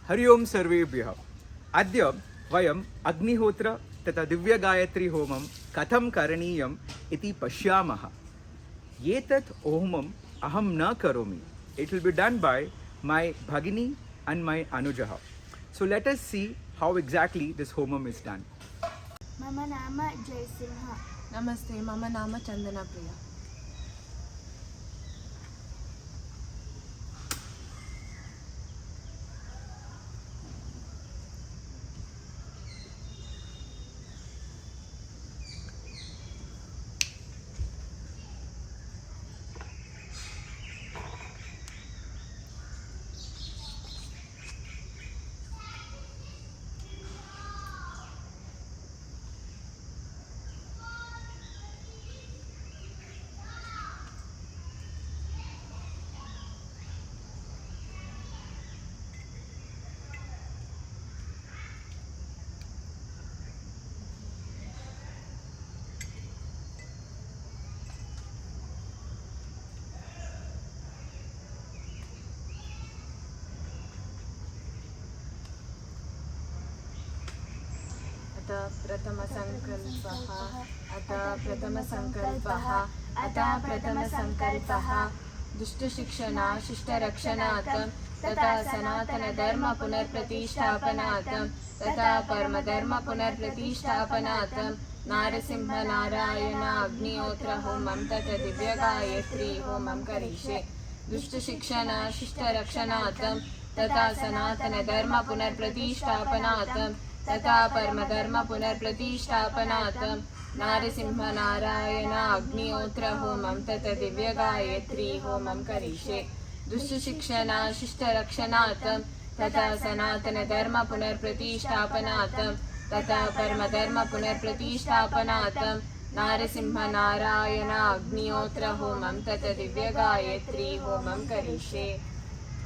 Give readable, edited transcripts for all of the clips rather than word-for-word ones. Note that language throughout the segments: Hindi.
हरि ओं सर्वेभ्यः। अद्य वयम् अग्निहोत्र तथा दिव्यगायत्री होमं कथं करणीयम् इति पश्यामः। एतत् होमम् अहं न करोमि. It will be done by my Bhagini and my Anujah. So let us see how exactly this homam is done. मम नाम जयसिंह। नमस्ते, मम नाम चंदना प्रिया। प्रथमसङ्कल्पः दुष्टशिक्षणा शिष्टरक्षणार्थं तथा सनातनधर्म पुनर्प्रतिष्ठापनार्थं तथा परमधर्म पुनर्प्रतिष्ठापनार्थं नारसिंहनारायण अग्निहोत्र होमं तथा दिव्यगायत्री होमं करिष्ये। दुष्टशिक्षणा शिष्टरक्षणार्थं तथा सनातनधर्म पुनर्प्रतिष्ठापनार्थं तथा परमधर्म पुनर्प्रतिष्ठापनार्थं नारसिंहनारायण अग्निहोत्र होमं तथा दिव्यगायत्री होमं करिष्ये। दुष्टशिक्षणा शिष्टरक्षणार्थं तथा सनातनधर्म पुनर्प्रतिष्ठापनार्थं तथा परमधर्म पुनर्प्रतिष्ठापनार्थं नारसिंहनारायण अग्निहोत्र होमं तथा दिव्यगायत्री होमं करिष्ये।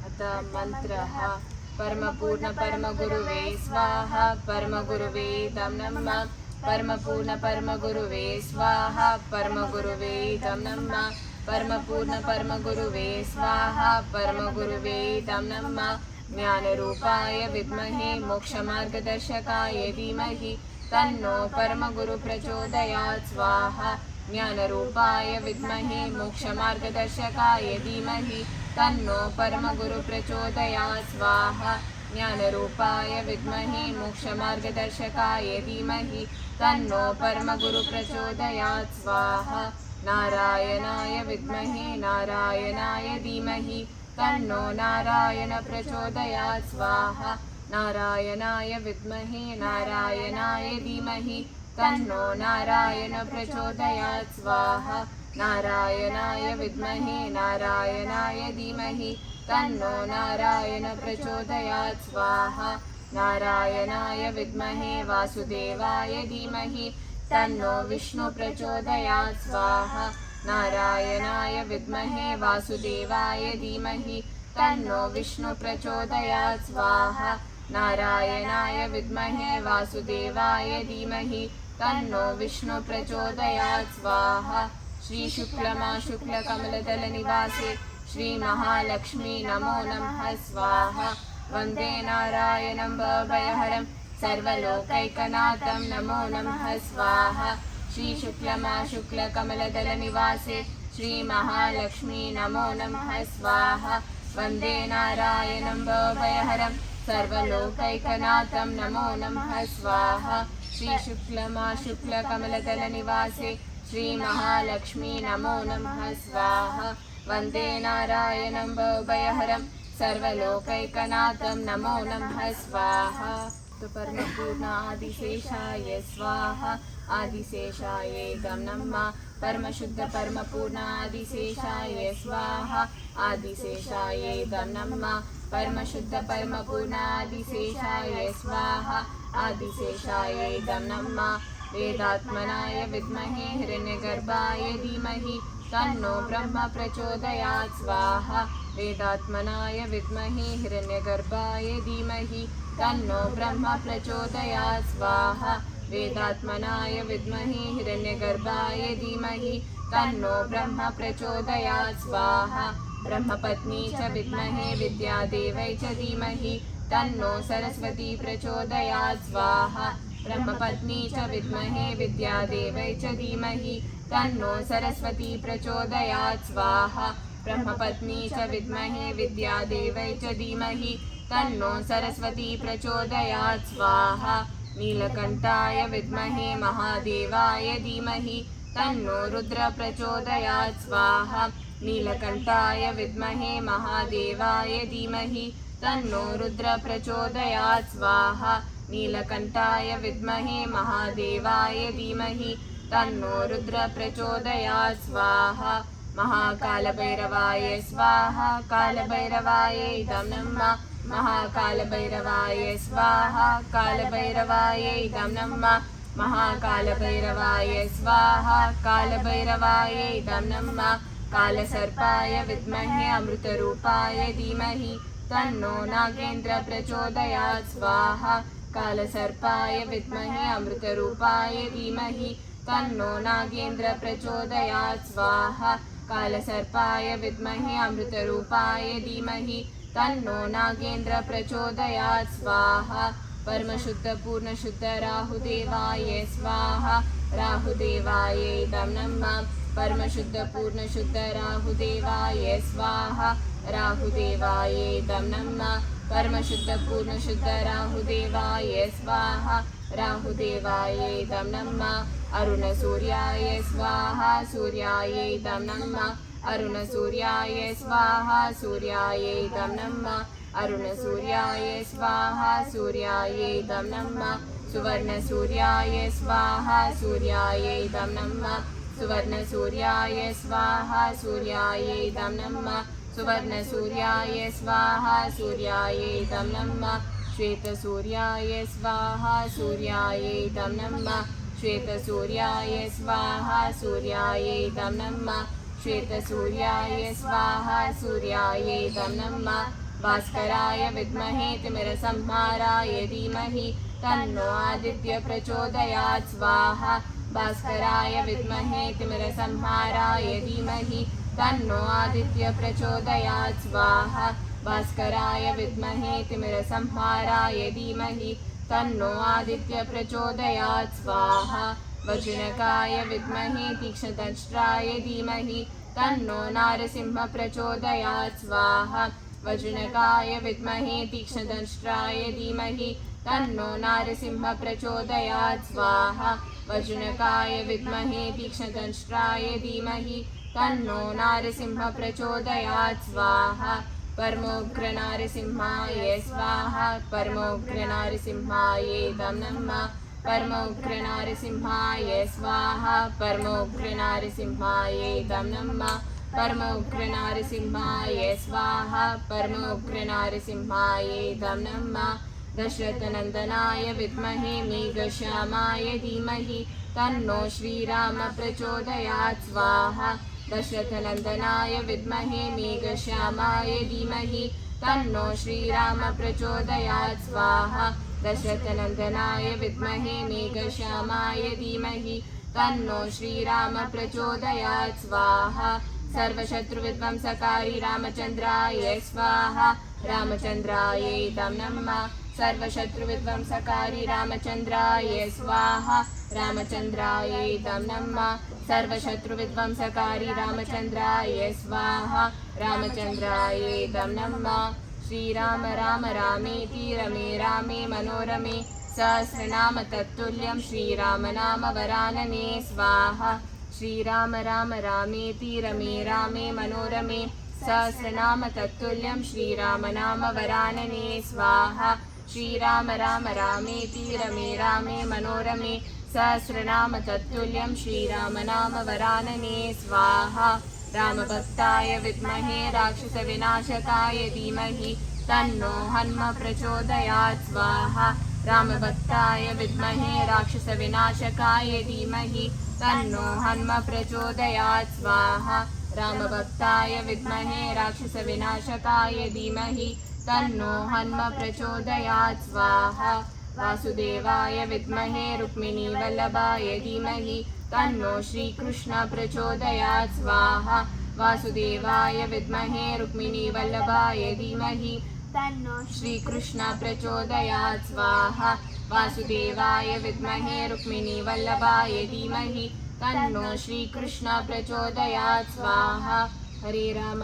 अतः मन्त्रः परमपूर्ण परमगुरुवे स्वाहा। परमगुरुवे तं नमः। परमपूर्ण परमगुरुवे स्वाहा। परमगुरुवे तं नमः। परमपूर्ण परमगुरुवे स्वाहा। परमगुरुवे तं नमः। ज्ञानरूपाय विद्महे मोक्षमार्गदर्शकाय धीमहि तन्नो परमगुरु प्रचोदयात् स्वाहा। ज्ञानरूपाय विद्महे मोक्षमार्गदर्शकाय धीमहि तन्नो परमगुरु प्रचोदयात् स्वाहा। ज्ञानरूपाय विद्महे मोक्षमार्गदर्शकाय धीमहि तन्नो परमगुरु प्रचोदयात् स्वाहा। नारायणाय विद्महे नारायणाय धीमहि तन्नो नारायण प्रचोदयात् स्वाहा। नारायणाय विद्महे नारायणाय धीमहि तन्नो नारायण प्रचोदयात् स्वाहा। नारायणाय विद्महे नारायणाय धीमहि तन्नो नारायण प्रचोदयात् स्वाहा। नारायणाय विद्महे वासुदेवाय धीमहि तन्नो विष्णु प्रचोदयात् स्वाहा। नारायणाय विद्महे वासुदेवाय धीमहि तन्नो विष्णु प्रचोदयात् स्वाहा। नारायणाय विद्महे वासुदेवाय धीमहि तन्नो विष्णु प्रचोदयात् स्वाहा। श्री शुक्लमा शुक्लकमलदल निवासे श्री महालक्ष्मी नमो नमः स्वाहा। वंदे नारायणं भवभयहरं सर्वलोकैकनाथं नमो नमः स्वाहा। श्री शुक्लमा शुक्लकमलदल निवासे श्री महालक्ष्मी नमो नमः स्वाहा। वंदे नारायणं भवभयहरं सर्वलोकैकनाथं नमो नमः स्वाहा। श्री शुक्लमा शुक्लकमलदल निवासे श्री महालक्ष्मी नमो नमः स्वाहा। वंदे नारायणं भवभयहरं सर्वलोकैकनाथं नमो नमः स्वाहा। परमपूर्णादिशेषाय स्वाहा। आदिशेषाय तं नमः। परमशुद्ध परमपूर्णादिशेषाय स्वाहा। आदिशेषाय तं नमः। परमशुद्ध परमपूर्णादिशेषाय स्वाहा। आदिशेषाय तं नमः। वेदात्मनाय विद्महे हिरण्यगर्भाय धीमहि तन्नो ब्रह्म प्रचोदयात् स्वाहा। वेदात्मनाय विद्महे हिरण्यगर्भाय धीमहि तन्नो ब्रह्म प्रचोदयात् स्वाहा। वेदात्मनाय विद्महे हिरण्यगर्भाय धीमहि तन्नो ब्रह्म प्रचोदयात् स्वाहा। ब्रह्मपत्नी च विद्महे विद्यादेवै च धीमहि तन्नो सरस्वती प्रचोदयात् स्वाहा ब्रह्मपत्नी च विद्महे विद्यादेवै च धीमहि तन्नो सरस्वती प्रचोदयात् स्वाहा ब्रह्मपत्नी च विद्महे विद्यादेवै च धीमहि तन्नो सरस्वती प्रचोदयात् स्वाहा नीलकण्ठाय विद्महे महादेवाय धीमहि तन्नो रुद्र प्रचोदयात् स्वाहा नीलकण्ठाय विद्महे महादेवाय धीमहि तन्नो रुद्र प्रचोदयात् स्वाहा नीलकण्ठाय विद्महे महादेवाय धीमहि तन्नो रुद्र प्रचोदयात् स्वाहा महाकालभैरवाय स्वाहा कालभैरवाय इदं नमः महाकालभैरवाय स्वाहा कालभैरवाय इदं नमः महाकालभैरवाय स्वाहा कालभैरवाय इदं नमः कालसर्पाय विद्महे अमृतरूपाय धीमहि तन्नो नागेन्द्र प्रचोदयात् स्वाहा कालसर्पाय विद्महे अमृतरूपाय धीमहि तन्नो नागेन्द्र प्रचोदयात् स्वाहा कालसर्पाय विद्महे अमृतरूपाय धीमहि तन्नो नागेन्द्र प्रचोदयात् स्वाहा परमशुद्धपूर्णशुद्ध राहुदेवाय स्वाहा राहुदेवाय इदं नमः परमशुद्धपूर्णशुद्ध राहुदेवाय स्वाहा राहुदेवाय इदं नमः परमशुद्धपूर्णशुद्ध राहुदेवाय स्वाहा राहुदेवाय इदं नमः अरुणसूर्याय स्वाहा सूर्याय इदं नमः अरुणसूर्याय स्वाहा सूर्याय इदं नमः अरुणसूर्याय स्वाहा सूर्याय इदं नमः सुवर्णसूर्याय स्वाहा सूर्याय इदं नमः सुवर्णसूर्याय स्वाहा सूर्याय इदं नमः सुवर्णसूर्याय स्वाहा सूर्याय इदं नमः श्वेतसूर्याय स्वाहा सूर्याय इदं नमः श्वेतसूर्याय स्वाहा सूर्याय इदं नमः श्वेतसूर्याय स्वाहा सूर्याय इदं नमः भास्कराय विद्महे तिमिरसंहाराय धीमहि तन्नो आदित्य प्रचोदयात् स्वाहा भास्कराय विद्महे तिमिरसंहाराय धीमहि तन्नो आदित्य प्रचोदयात् स्वाहा भास्कराय विद्महे तिमिरसंहाराय धीमहि तन्नो आदित्य प्रचोदयात् स्वाहा वज्रनकाय विद्महे तीक्ष्णदंष्ट्राय धीमहि तन्नो नारसिंह प्रचोदयात् स्वाहा वज्रनकाय विद्महे तीक्ष्णदंष्ट्राय धीमहि तन्नो नारसिंह प्रचोदयात् स्वाहा वज्रनकाय विद्महे तीक्ष्णदंष्ट्राय धीमहि तन्नो नारसिंह प्रचोदयात् स्वाहा परमोग्रनारसिंहाय स्वाहा परमोग्रनारसिंहाय इदं नमः परमोग्रनारसिंहाय स्वाहा परमोग्रनारसिंहाय इदं नमः परमोग्रनारसिंहाय स्वाहा परमोग्रनारसिंहाय इदं नमः दशरथनन्दनाय विद्महे मेघश्यामाय धीमहि तन्नो श्रीराम प्रचोदयात् स्वाहा दशरथनन्दनाय विद्महे मेघश्यामाय धीमहि तन्नो श्रीराम प्रचोदयात् स्वाहा दशरथनन्दनाय विद्महे मेघश्यामाय धीमहि तन्नो श्रीराम प्रचोदयात् स्वाहा सर्वशत्रुविध्वंसकारी रामचन्द्राय स्वाहा रामचन्द्राय इदं नमः सर्वशत्रुविध्वंसकारी रामचन्द्राय स्वाहा रामचन्द्राय इदं नमः सर्वशत्रुविध्वंसकारी रामचन्द्राय स्वाहा रामचन्द्राय इदं नमः श्रीराम राम रामेति रमे रामे मनोरमे सहस्रनाम तत्तुल्यं श्रीराम नाम वरानने स्वाहा श्रीराम राम रामेति रमे रामे मनोरमे सहस्रनाम तत्तुल्यं श्रीराम नाम वरानने स्वाहा श्रीराम राम रामेति रमे रामे मनोरमे सहस्रनाम तत्तुल्यं श्रीराम नाम वरानने स्वाहा रामभक्ताय विद्महे राक्षसविनाशकाय धीमहि तन्नो हनुम प्रचोदयात् स्वाहा रामभक्ताय विद्महे राक्षसविनाशकाय धीमहि तन्नो हनुम प्रचोदयात् स्वाहा रामभक्ताय विद्महे राक्षसविनाशकाय धीमहि तन्नो हनुम प्रचोदयात् स्वाहा वासुदेवाय विद्महे रुक्मिणीवल्लभाय धीमहि तन्नो श्रीकृष्ण प्रचोदयात् स्वाहा वासुदेवाय विद्महे रुक्मिणीवल्लभाय धीमहि तन्नो श्रीकृष्ण प्रचोदयात् स्वाहा वासुदेवाय विद्महे रुक्मिणीवल्लभाय धीमहि तन्नो श्रीकृष्ण प्रचोदयात् स्वाहा हरे राम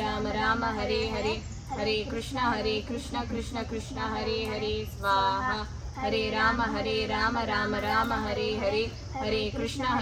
राम राम हरे हरे हरे कृष्ण कृष्ण कृष्ण हरे हरे स्वाहा हरे राम राम राम हरे हरे हरे कृष्ण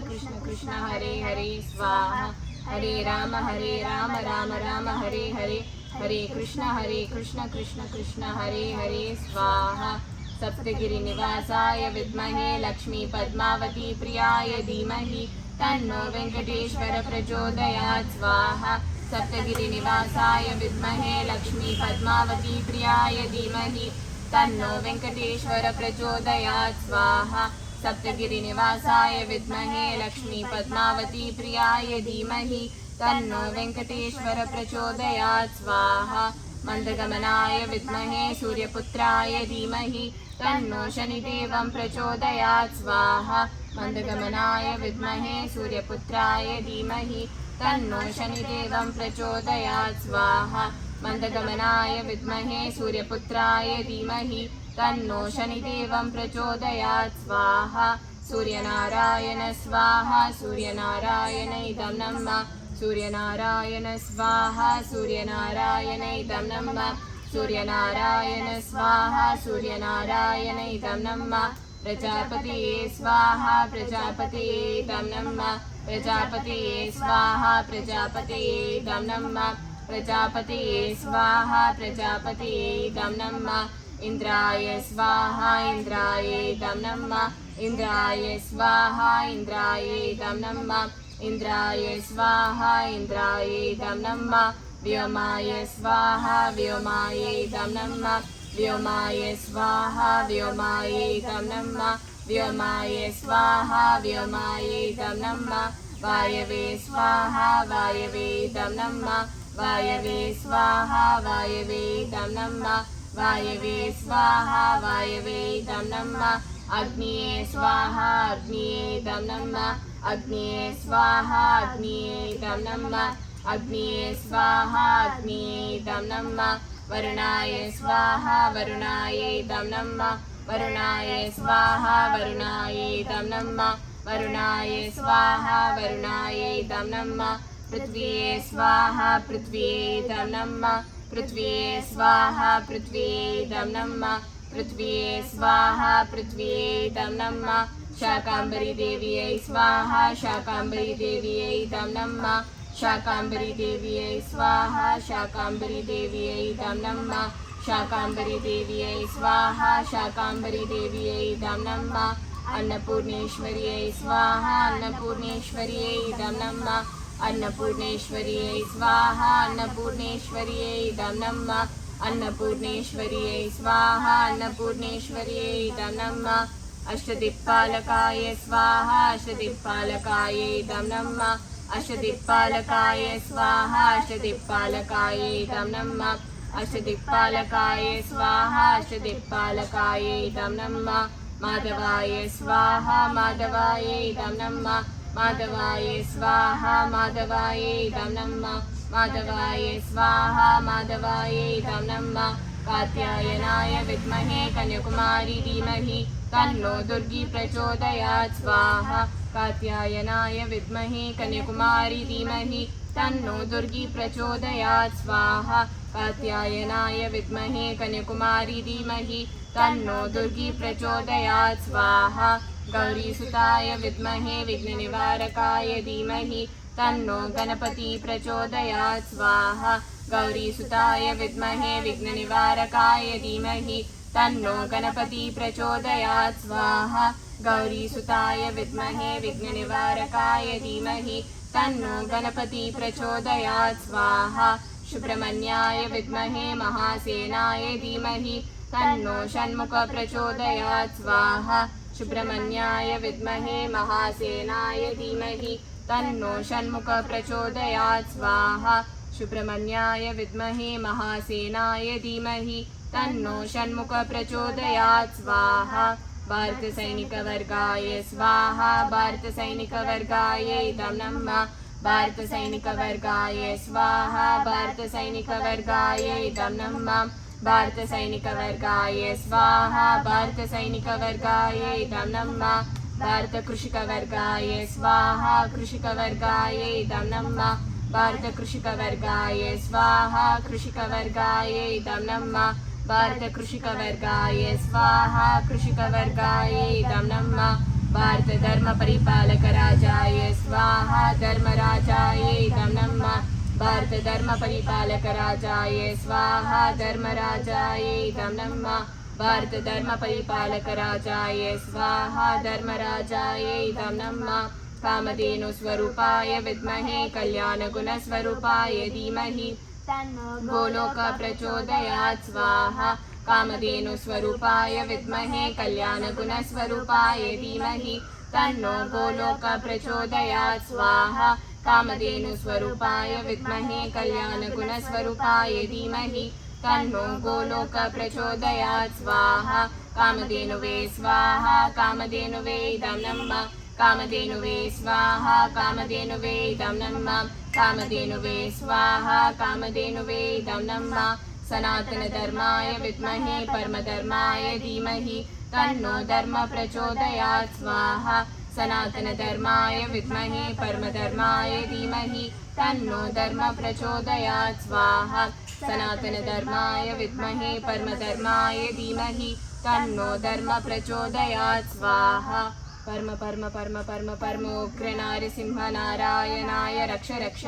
कृष्ण कृष्ण हरे हरे स्वाहा हरे राम राम राम हरे हरे हरे कृष्ण कृष्ण कृष्ण हरे हरे स्वाहा सप्तगिरि निवासाय विद्महे लक्ष्मी पद्मावती प्रियाय धीमहि तन्नो वेंकटेश्वर प्रचोदयात् स्वाहा सप्तगिरि निवासाय विद्महे लक्ष्मी पद्मावती प्रियाय धीमहि तन्नो वेंकटेश्वर प्रचोदयात् स्वाहा सप्तगिरि निवासाय विद्महे लक्ष्मी पद्मावती प्रियाय धीमहि तन्नो वेंकटेश्वर प्रचोदयात् स्वाहा मंदगमनाय विद्महे सूर्यपुत्राय धीमहि तन्नो शनिदेवं प्रचोदयात् स्वाहा मंदगमनाय विद्महे सूर्यपुत्राय धीमहि तन्नो शनिदेवं प्रचोदयात् स्वाहा मंदगमनाय विद्महे सूर्यपुत्राय धीमहि तन्नो शनिदेवं प्रचोदयात् स्वाहा सूर्यनारायण स्वाहा सूर्यनारायण इदं नमः सूर्यनारायण स्वाहा सूर्यनारायण इदं नमः सूर्यनारायण स्वाहा सूर्यनारायण इदं नमः प्रजापतिये स्वाहा प्रजापतिये इदं नमः प्रजापतिये स्वाहा प्रजापतिये इदं नमः प्रजापतिये स्वाहा प्रजापतिये इदं नमः इंद्राय स्वाहा इंद्राय इदं नमः इंद्राय स्वाहा इंद्राय इदं नमः इंद्राय स्वाहा इंद्राय इदं नमः व्योमाय स्वाहा व्योमाय इदं नमः व्योमाय स्वाहा व्योमाय इदं नमः व्योमाय स्वाहा व्योमाय इदं नमः वायवे स्वाहा वायवे इदं नमः वायवे स्वाहा वायवे इदं नमः वायवे स्वाहा वायवे इदं नमः अग्निये स्वाहा अग्निये इदं नमः अग्निये स्वाहा अग्निये इदं नमः अग्निये स्वाहा अग्निये इदं नमः वरुणाय स्वाहा वरुणाय इदं नमः वरुणाय स्वाहा वरुणाय इदं नमः वरुणाय स्वाहा वरुणाय इदं नमः पृथ्वीये स्वाहा पृथ्वीये इदं नमः पृथ्वीये स्वाहा पृथ्वीये इदं नमः पृथ्वीये स्वाहा पृथ्वीये इदं नमः शाकाम्बरी देव्यै स्वाहा शाकाम्बरी देव्यै इदं नमः शाकाम्बरी देव्यै स्वाहा शाकाम्बरी देव्यै इदं नमः शाकाम्बरी देव्यै स्वाहा शाकाम्बरी देव्यै इदं नमः अन्नपूर्णेश्वर्यै स्वाहा अन्नपूर्णेश्वर्यै इदं नमः अन्नपूर्णेश्वर्यै स्वाहा अन्नपूर्णेश्वर्यै इदं नमः अन्नपूर्णेश्वर्यै स्वाहा अन्नपूर्णेश्वर्यै इदं नमः अष्टदिक्पालकाय स्वाहा अष्टदिक्पालकाय इदं नमः अष्टदिक्पालकाय स्वाहा अष्टदिक्पालकाय इदं नमः अष्टदिक्पालकाय स्वाहा अष्टदिक्पालकाय इदं नमः माधवाय स्वाहा माधवाय इदं नमः माधवाय स्वाहा माधवाय इदं नमः माधवाय स्वाहा माधवाय इदं नमः कात्यायनाय विद्महे कन्याकुमारी धीमहि तन्नो दुर्गी प्रचोदयात् स्वाहा कात्यायनाय विद्महे कन्याकुमारी धीमहि तन्नो दुर्गी प्रचोदयात् स्वाहा कात्यायनाय विद्महे कन्याकुमारी धीमहि तन्नो दुर्गी प्रचोदयात् स्वाहा गौरीसुताय विद्महे विघ्ननिवारकाय धीमहि तन्नो गणपति प्रचोदयात् स्वाहा गौरीसुताय विद्महे विघ्ननिवारकाय धीमहि तन्नो गणपति प्रचोदयात् स्वाहा गौरीसुताय विद्महे विघ्ननिवारकाय धीमहि तन्नो गणपति प्रचोदयात् स्वाहा सुब्रह्मण्याय विद्महे महासेनाय धीमहि तन्नो षण्मुख प्रचोदयात् स्वाहा सुब्रह्मण्याय विद्महे महासेनाय धीमहि तन्नो षण्मुख प्रचोदयात् स्वाहा सुब्रह्मण्याय विद्महे महासेनाय धीमहि तन्नो षण्मुख प्रचोदयात् स्वाहा भारतसैनिकवर्गाय स्वाहा भारतसैनिकवर्गाय इदं नमः भारतसैनिकवर्गाय स्वाहा भारतसैनिकवर्गाय इदं नमः भारतसैनिकवर्गाय स्वाहा भारतसैनिकवर्गाय इदं नमः भारतकृषिकवर्गाय स्वाहा कृषिकवर्गाय इदं नमः भारतकृषिकवर्गाय स्वाहा कृषिकवर्गाय इदं नमः भारतकृषिकवर्गाय स्वाहा कृषिकवर्गाय इदं नमः भारतधर्मपरिपालकराजाय स्वाहा धर्मराजाय इदं नमः भारतधर्मपरिपालकराजाय स्वाहा धर्मराजाय इदं नमः भारतधर्मपरिपालकराजाय स्वाहा धर्मराजाय इदं नमः कामधेनुस्वरूपाय विद्महे कल्याणगुणस्वरूपाय धीमहि तन्नो गोलोक प्रचोदयात् स्वाहा कामधेनुस्वरूपाय विद्महे कल्याणगुणस्वरूपाय धीमहि तन्नो गोलोक प्रचोदयात् स्वाहा कामधेनुस्वरूपाय विद्महे कल्याणगुणस्वरूपाय धीमहि तन्नो गोलोक प्रचोदयात् स्वाहा कामधेनुवे स्वाहा कामधेनुवे इदं नमः कामधेनुवे स्वाहा कामधेनुवे इदं नमः कामधेनुवे स्वाहा कामधेनुवे इदं नमः सनातनधर्माय विद्महे परमधर्माय धीमहि तन्नो धर्म प्रचोदयात् स्वाहा सनातनधर्माय विद्महे परमधर्माय धीमहि तन्नो धर्म प्रचोदयात् स्वाहा सनातनधर्माय विद्महे परमधर्माय धीमहि तन्नो धर्म प्रचोदयात् स्वाहा परम परम परम परम परम उग्र नारसिंह नारायणाय रक्ष रक्ष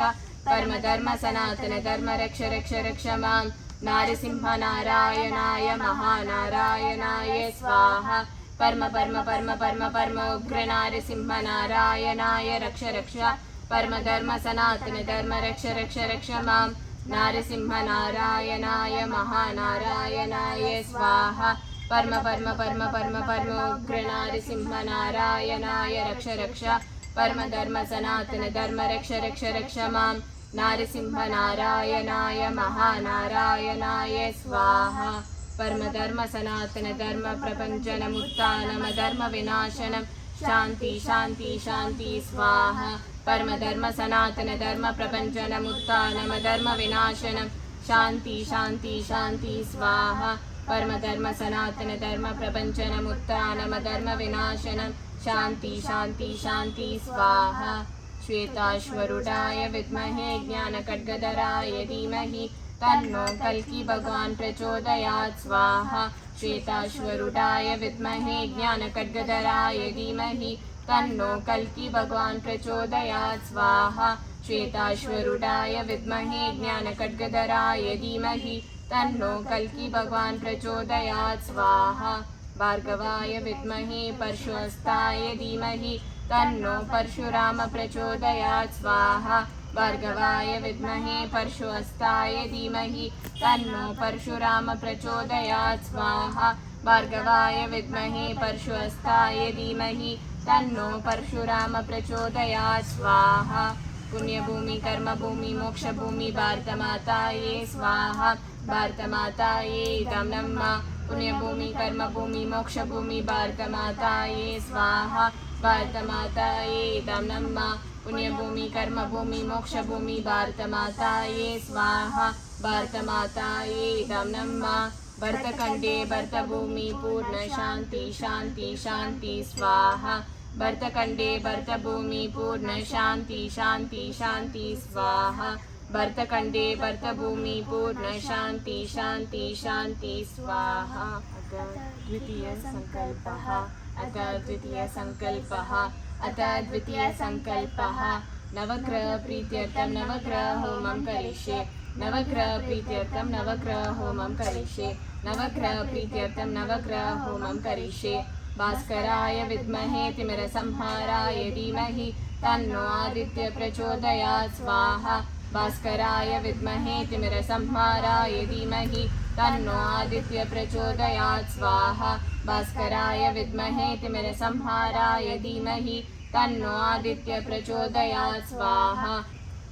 परम धर्म सनातन धर्म रक्ष रक्ष रक्ष मां नारसिंह नारायणाय महानारायणाय स्वाहा परम परम परम परम परम उग्र नारसिंह नारायणाय रक्ष रक्ष परम धर्म सनातन धर्म रक्ष रक्ष रक्ष मां नारसिंह नारायणाय महानारायणाय स्वाहा परम परम परम परम परम उग्र नारसिंह नारायणाय रक्ष रक्ष परम धर्म सनातन धर्म रक्ष रक्ष रक्ष मां नारसिंह नारायणाय महानारायणाय स्वाहा परम धर्म सनातन धर्म प्रपंचनमुत्थानम धर्म विनाशनम शांति शांति शांति स्वाहा परम धर्म सनातन धर्म प्रपंचनमुत्थानम धर्म विनाशनम शांति शांति शांति स्वाहा परम धर्म सनातन धर्म प्रपंचनमुत्थानम धर्म विनाशनम शांति शांति शांति स्वाहा श्वेताश्वरूढाय विद्महे ज्ञानखड्गधराय धीमहि तन्नो कल्की भगवान् प्रचोदयात् स्वाहा श्वेताश्वरूढाय विद्महे ज्ञानखड्गधराय धीमहि तन्नो कल्की भगवान् प्रचोदयात् स्वाहा श्वेताश्वरूढाय विद्महे ज्ञानखड्गधराय धीमहि तन्नो कल्की भगवान् प्रचोदयात् स्वाहा भार्गवाय विद्महे परशुहस्ताय धीमहि तन्नो परशुराम प्रचोदयात् स्वाहा भार्गवाय विद्महे परशुहस्ताय धीमहि तन्नो परशुराम प्रचोदयात् स्वाहा भार्गवाय विद्महे परशुहस्ताय धीमहि तन्नो परशुराम प्रचोदयात् स्वाहा पुण्यभूमि कर्मभूमि मोक्षभूमि भारतमाताये स्वाहा भारतमाताये इदं नमः पुण्यभूमि कर्मभूमि मोक्षभूमि भारतमाताये स्वाहा भारतमाताये इदं नमः पुण्यभूमि कर्मभूमि मोक्षभूमि भारतमाताये स्वाहा भारतमाताये इदं नमः भरतखण्डे भरतभूमि पूर्ण शांति शांति शांति स्वाहा भरतखण्डे भरतभूमि पूर्ण शांति शांति शांति स्वाहा भरतखण्डे भरतभूमि पूर्ण शांति शांति शांति स्वाहा अथ द्वितीयसङ्कल्पः अथ द्वितीयसङ्कल्पः अथ द्वितीयसङ्कल्पः नवग्रहप्रीत्यर्थं नवग्रहहोमं करिष्ये नवग्रहप्रीत्यर्थं नवग्रहहोमं करिष्ये नवग्रहप्रीत्यर्थं नवग्रहहोमं करिष्ये भास्कराय विद्महे तिमिरसंहाराय धीमहि तन्नो आदित्य प्रचोदयात् स्वाहा भास्कराय विद्महे तिमिरसंहाराय धीमहि तन्नो आदित्य प्रचोदयात् स्वाहा भास्कराय विद्महे तिमिरसंहाराय धीमहि तन्नो आदित्य प्रचोदयात् स्वाहा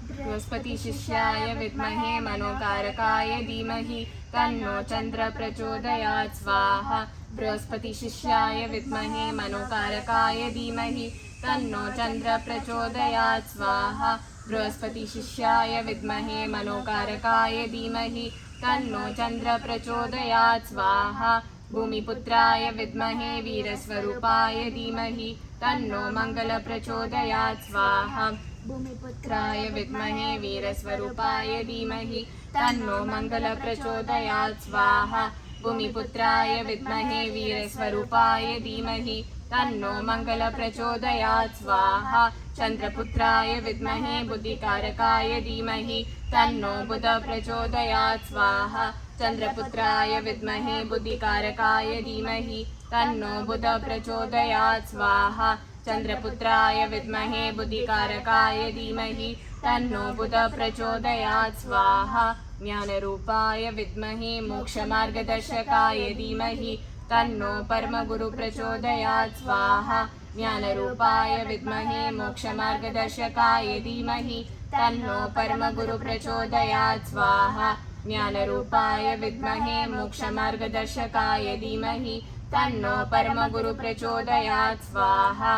बृहस्पति शिष्याय विद्महे मनोकारकाय धीमहि तन्नो चन्द्र प्रचोदयात् स्वाहा बृहस्पति शिष्याय विद्महे मनोकारकाय धीमहि तन्नो चन्द्र प्रचोदयात् स्वाहा बृहस्पतिशिष्याय विद्महे मनोकारकाय धीमहि तन्नो चन्द्र प्रचोदयात् स्वाहा भूमिपुत्राय विद्महे वीरस्वरूपाय धीमहि तन्नो मङ्गल प्रचोदयात् स्वाहा भूमिपुत्राय विद्महे वीरस्वरूपाय धीमहि तन्नो मङ्गल प्रचोदयात् स्वाहा भूमिपुत्राय विद्महे वीरस्वरूपाय धीमहि तन्नो मङ्गल प्रचोदयात् स्वाहा चन्द्रपुत्राय विद्महे बुद्धिकारकाय धीमहि तन्नो बुध प्रचोदयात् स्वाहा चन्द्रपुत्राय विद्महे बुद्धिकारकाय धीमहि तन्नो बुध प्रचोदयात् स्वाहा चन्द्रपुत्राय विद्महे बुद्धिकारकाय धीमहि तन्नो बुध प्रचोदयात् स्वाहा ज्ञानरूपाय विद्महे मोक्षमार्गदर्शकाय धीमहि तन्नो परमगुरु प्रचोदयात् स्वाहा ज्ञानरूपाय विद्महे मोक्षमार्गदर्शकाय धीमहि तन्नो परमगुरु प्रचोदयात् स्वाहा ज्ञानरूपाय विद्महे मोक्षमार्गदर्शकाय धीमहि तन्नो परमगुरु प्रचोदयात् स्वाहा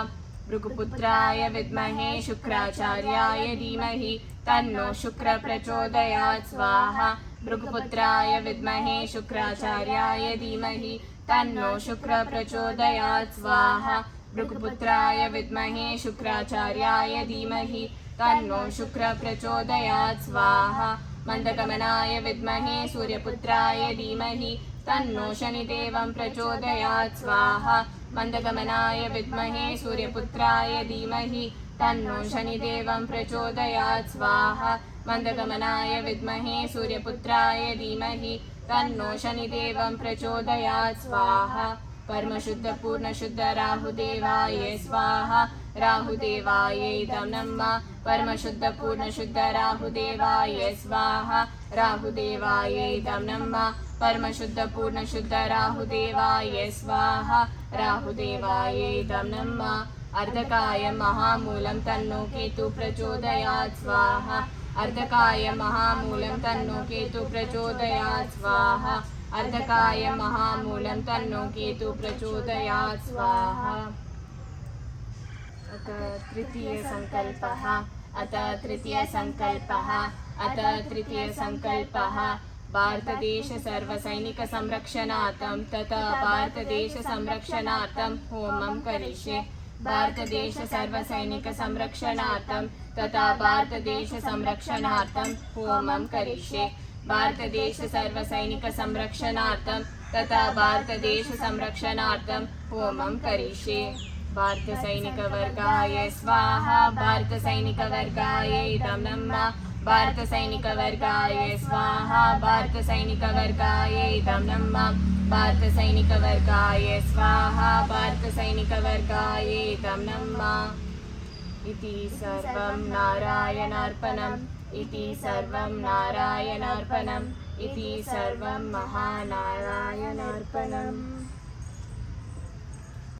भृगुपुत्राय विद्महे शुक्राचार्याय धीमहि तन्नो शुक्र प्रचोदयात् स्वाहा भृगुपुत्राय विद्महे शुक्राचार्याय धीमहि तन्नो शुक्र प्रचोदयात् स्वाहा भृगुपुत्राय विद्महे शुक्राचार्याय धीमहि तन्नो शुक्र प्रचोदयात् स्वाहा मन्दगमनाय विद्महे सूर्यपुत्राय धीमहि तन्नो शनिदेवं प्रचोदयात् स्वाहा मन्दगमनाय विद्महे सूर्यपुत्राय धीमहि तन्नो शनिदेवं प्रचोदयात् स्वाहा मन्दगमनाय विद्महे सूर्यपुत्राय धीमहि तन्नो शनिदेवं प्रचोदयात् स्वाहा परमशुद्धपूर्णशुद्ध राहुदेवाय स्वाहा राहुदेवायै इदं नमः परमशुद्धपूर्णशुद्ध राहुदेवाय स्वाहा राहुदेवायै इदं नमः परमशुद्धपूर्णशुद्ध राहुदेवाय स्वाहा राहुदेवायै इदं नमः अर्धकाय महामूलं तन्नो केतु प्रचोदयात् स्वाहा अर्धकाय महामूलं तन्नो केतु प्रचोदयात् स्वाहा अर्धकाय महामूलं तन्नो केतु प्रचोदयात् स्वाहा अथ तृतीयसङ्कल्पः भारतदेश सर्वसैनिकसंरक्षणार्थं तथा भारतदेशसंरक्षणार्थं होमं करिष्ये भारतदेश सर्वसैनिकसंरक्षणार्थं तथा भारतदेशसंरक्षणार्थं होमं करिष्ये भारतदेश सर्वसैनिकसंरक्षणार्थं तथा भारतदेशसंरक्षणार्थं होमं करिष्ये भारतसैनिकवर्गाय स्वाहा भारतसैनिकवर्गाय इदं नमः भारतसैनिकवर्गाय स्वाहा भारतसैनिकवर्गाय इदं नमः भारतसैनिकवर्गाय स्वाहा भारतसैनिकवर्गाय इदं नमः इति सर्वं नारायणार्पणम् इति सर्वं नारायणार्पणम् इति सर्वं महानारायणार्पणम्.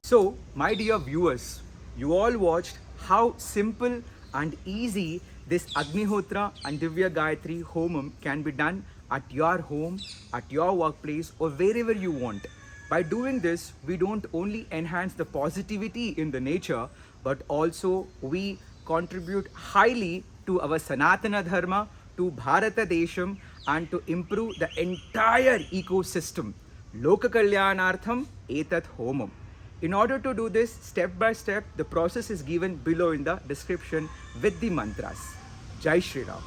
So, my dear viewers, you all watched how simple and easy this Agnihotra and Divya Gayatri Homam can be done at your home, at your workplace, or wherever you want. By doing this, we don't only enhance the positivity in the nature, but also we contribute highly to our Sanatana Dharma, to Bharata Desham, and to improve the entire ecosystem. Loka Kalyanartham Etat Homam. In order to do this step by step, the process is given below in the description with the mantras. Jai Shri Ram.